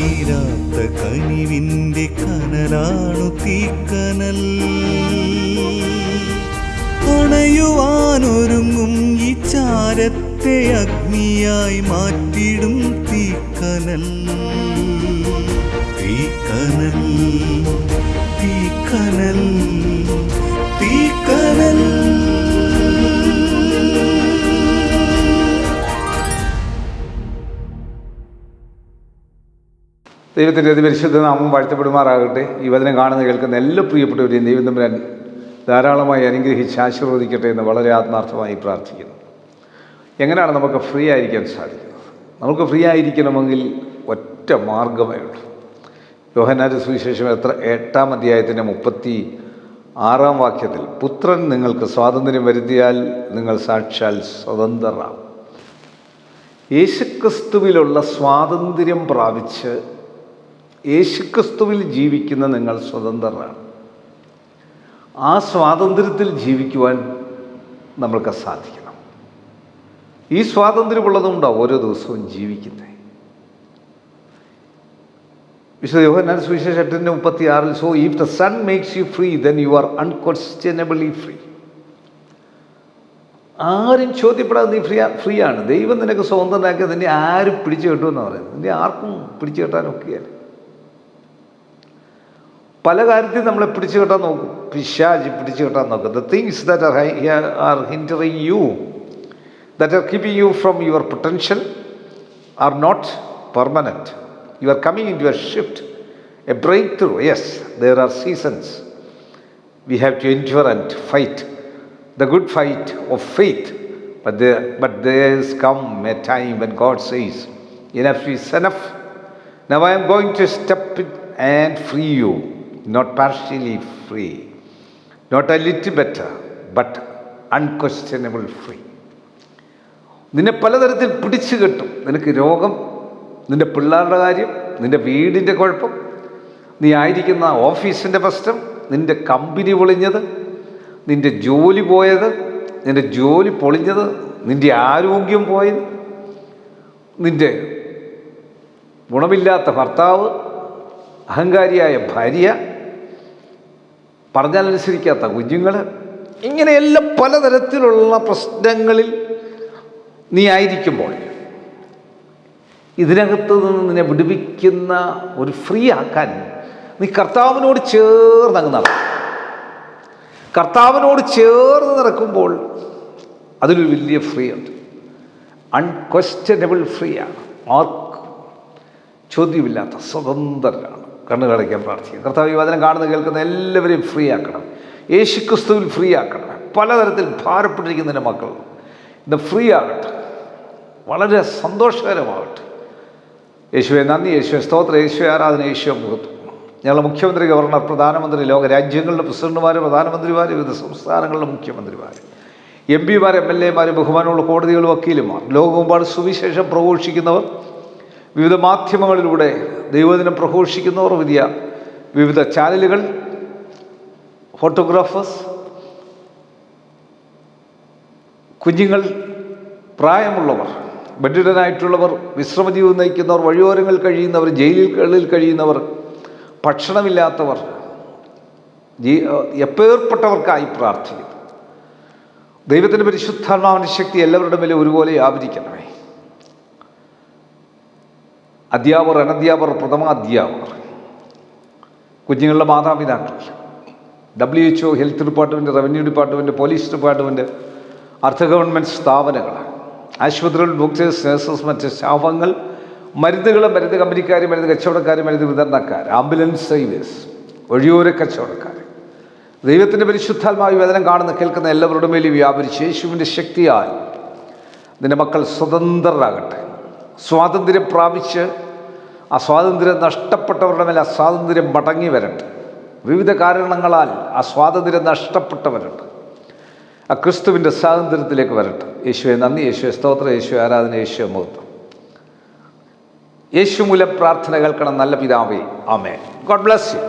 തീരാത്ത കനിവിൻ്റെ കനലാണു തീക്കനൽ. അണയുവാനൊരുങ്ങും ഈ ചാരത്തെ അഗ്നിയായി മാറ്റിടും തീക്കനൽ. തീക്കനൽ, തീക്കനൽ, തീക്കനൽ. ദൈവത്തിൻ്റെ അതിപരിശുദ്ധ നാമം വാഴ്ത്തപ്പെടുമാറാകട്ടെ. ഈ വചനം കാണുന്ന കേൾക്കുന്ന എല്ലാ പ്രിയപ്പെട്ടവരെയും ദൈവം തമ്പുരാൻ ധാരാളമായി അനുഗ്രഹിച്ച് ആശീർവദിക്കട്ടെ എന്ന് വളരെ ആത്മാർത്ഥമായി പ്രാർത്ഥിക്കുന്നു. എങ്ങനെയാണ് നമുക്ക് ഫ്രീ ആയിരിക്കാൻ സാധിക്കുന്നത്? നമുക്ക് ഫ്രീ ആയിരിക്കണമെങ്കിൽ ഒറ്റ മാർഗമേ ഉള്ളൂ. യോഹന്നാന്റെ സുവിശേഷം 8-ാം അധ്യായത്തിൻ്റെ 36-ാം വാക്യത്തിൽ, പുത്രൻ നിങ്ങൾക്ക് സ്വാതന്ത്ര്യം വരുത്തിയാൽ നിങ്ങൾ സാക്ഷാൽ സ്വതന്ത്രരാകും. യേശുക്രിസ്തുവിലുള്ള സ്വാതന്ത്ര്യം പ്രാപിച്ച് യേശുക്രിസ്തുവിൽ ജീവിക്കുന്ന നിങ്ങൾ സ്വതന്ത്രരാണ്. ആ സ്വാതന്ത്ര്യത്തിൽ ജീവിക്കുവാൻ നമ്മൾക്ക് സാധിക്കണം. ഈ സ്വാതന്ത്ര്യമുള്ളതുകൊണ്ടാണ് ഓരോ ദിവസവും ജീവിക്കുന്നത്. വിശുദ്ധ യോഹന്നാൻ സുവിശേഷം 8:36, so if the son makes you free then you are unquestionably free. ആരും ചോദ്യപ്പെടാതെ നീ ഫ്രീ ആണ്. ദൈവം നിനക്ക് സ്വതന്ത്രനാക്കിയത് നിന്നെ ആരും പിടിച്ചു കെട്ടുമെന്നാണ് പറയുന്നത്. നിന്നെ ആർക്കും പിടിച്ചു കെട്ടാനൊക്കെയല്ല. പല കാര്യത്തിൽ നമ്മളെ പിടിച്ചു കെട്ടാൻ നോക്കും. പിശാച് പിടിച്ചു കെട്ടാൻ നോക്കും. The things that are hindering you, that are keeping you from your potential are not permanent. You are coming into a shift, a breakthrough. Yes, there are seasons. We have to endure and fight the good fight of faith. But there has come a time when God says, enough is enough. Now I am going to step in and free you. Not partially free, not a little better, but unquestionable free. നിന്നെ പലതരത്തിൽ പിടിച്ചു കെട്ടും. നിനക്ക് രോഗം, നിൻ്റെ പിള്ളേരുടെ കാര്യം, നിൻ്റെ വീടിൻ്റെ കുഴപ്പം, നീ ആയിരിക്കുന്ന ഓഫീസിൻ്റെ പ്രശ്നം, നിൻ്റെ കമ്പനി പൊളിഞ്ഞത്, നിൻ്റെ ജോലി പോയത്, നിൻ്റെ ജോലി പൊളിഞ്ഞത്, നിൻ്റെ ആരോഗ്യം പോയത്, നിൻ്റെ ഗുണമില്ലാത്ത ഭർത്താവ്, അഹങ്കാരിയായ ഭാര്യ, പറഞ്ഞാലനുസരിക്കാത്ത കുഞ്ഞുങ്ങൾ, ഇങ്ങനെയെല്ലാം പലതരത്തിലുള്ള പ്രശ്നങ്ങളിൽ നീ ആയിരിക്കുമ്പോൾ ഇതിനകത്ത് നിന്ന് നിന്നെ വിടുവിക്കുന്ന ഒരു ഫ്രീ ആക്കാൻ നീ കർത്താവിനോട് ചേർന്നങ്ങ് നടക്കും. കർത്താവിനോട് ചേർന്ന് നടക്കുമ്പോൾ അതിലൊരു വലിയ ഫ്രീ ഉണ്ട്. അൺക്വസ്റ്റ്യനബിൾ ഫ്രീ ആണ്. ആർക്കും ചോദ്യമില്ലാത്ത സ്വതന്ത്രരാണ്. കണ്ണുകളടയ്ക്കാൻ പ്രാർത്ഥിക്കുക. കർത്താവ് ഈ വചനം കാണുന്ന കേൾക്കുന്ന എല്ലാവരെയും ഫ്രീ ആക്കണം. യേശുക്രിസ്തുവിൽ ഫ്രീ ആക്കണം. പലതരത്തിൽ ഭാരപ്പെട്ടിരിക്കുന്നതിൻ്റെ മക്കൾ ഇന്ന് ഫ്രീ ആകട്ടെ. വളരെ സന്തോഷകരമാകട്ടെ. യേശുവെ നന്ദി, യേശുവെ സ്തോത്രം, യേശുവെ ആരാധന, യേശുവെ മുഖത്വം. ഞങ്ങളുടെ മുഖ്യമന്ത്രി, ഗവർണർ, പ്രധാനമന്ത്രി, ലോക രാജ്യങ്ങളുടെ പ്രസിഡന്റുമാർ, പ്രധാനമന്ത്രിമാർ, വിവിധ സംസ്ഥാനങ്ങളുടെ മുഖ്യമന്ത്രിമാർ, MP-മാർ, MLA-മാർ, ബഹുമാനമുള്ള കോടതികൾ, വക്കീലുമാർ, ലോകമെമ്പാട് സുവിശേഷം പ്രഘോഷിക്കുന്നവർ, വിവിധ മാധ്യമങ്ങളിലൂടെ ദൈവദിനം പ്രഘോഷിക്കുന്നവർ, വിവിധ ചാനലുകൾ, ഫോട്ടോഗ്രാഫേഴ്സ്, കുഞ്ഞുങ്ങൾ, പ്രായമുള്ളവർ, ബധിരനായിട്ടുള്ളവർ, വിശ്രമജീവിതം നയിക്കുന്നവർ, വഴിയോരങ്ങളിൽ കഴിയുന്നവർ, ജയിലുകളിൽ കഴിയുന്നവർ, ഭക്ഷണമില്ലാത്തവർ, എപ്പേർപ്പെട്ടവർക്കായി പ്രാർത്ഥിക്കുന്നു. ദൈവത്തിൻ്റെ പരിശുദ്ധാത്മാവിൻ്റെ ശക്തി എല്ലാവരുടെ മേലെ ഒരുപോലെ വ്യാപരിക്കണമേ. അധ്യാപകർ, അനധ്യാപകർ, പ്രഥമാധ്യാപകർ, കുഞ്ഞുങ്ങളുടെ മാതാപിതാക്കൾ, WHO, health department, revenue department, police department, അർദ്ധ ഗവൺമെൻറ് സ്ഥാപനങ്ങൾ, ആശുപത്രികൾ, ഡോക്ടേഴ്സ്, നഴ്സസ്, മറ്റ് സ്റ്റാഫുകൾ, മരുന്ന് കമ്പനിക്കാർ, മരുന്ന് കച്ചവടക്കാർ, മരുന്ന് വിതരണക്കാർ, ആംബുലൻസ് സർവീസ്, വഴിയോര കച്ചവടക്കാർ, ദൈവത്തിൻ്റെ പരിശുദ്ധാത്മാവ് വചനം കാണുന്ന കേൾക്കുന്ന എല്ലാവരുടെ മേലും വ്യാപരിച്ച് യേശുവിൻ്റെ ശക്തിയാൽ നിൻ്റെ മക്കൾ സ്വതന്ത്രരാകട്ടെ. സ്വാതന്ത്ര്യം പ്രാപിച്ച് ആ സ്വാതന്ത്ര്യം നഷ്ടപ്പെട്ടവരുടെ മേലെ ആ സ്വാതന്ത്ര്യം മടങ്ങി വരട്ടെ. വിവിധ കാരണങ്ങളാൽ ആ സ്വാതന്ത്ര്യം നഷ്ടപ്പെട്ടവരുണ്ട്. ആ ക്രിസ്തുവിൻ്റെ സ്വാതന്ത്ര്യത്തിലേക്ക് വരട്ടെ. യേശുവെ നന്ദി, യേശുവെ സ്തോത്രം, യേശുവെ ആരാധന, യേശുവെ മഹത്വം. യേശു മൂലം പ്രാർത്ഥന കേൾക്കണം നല്ല പിതാവേ. ആമേൻ. God bless U.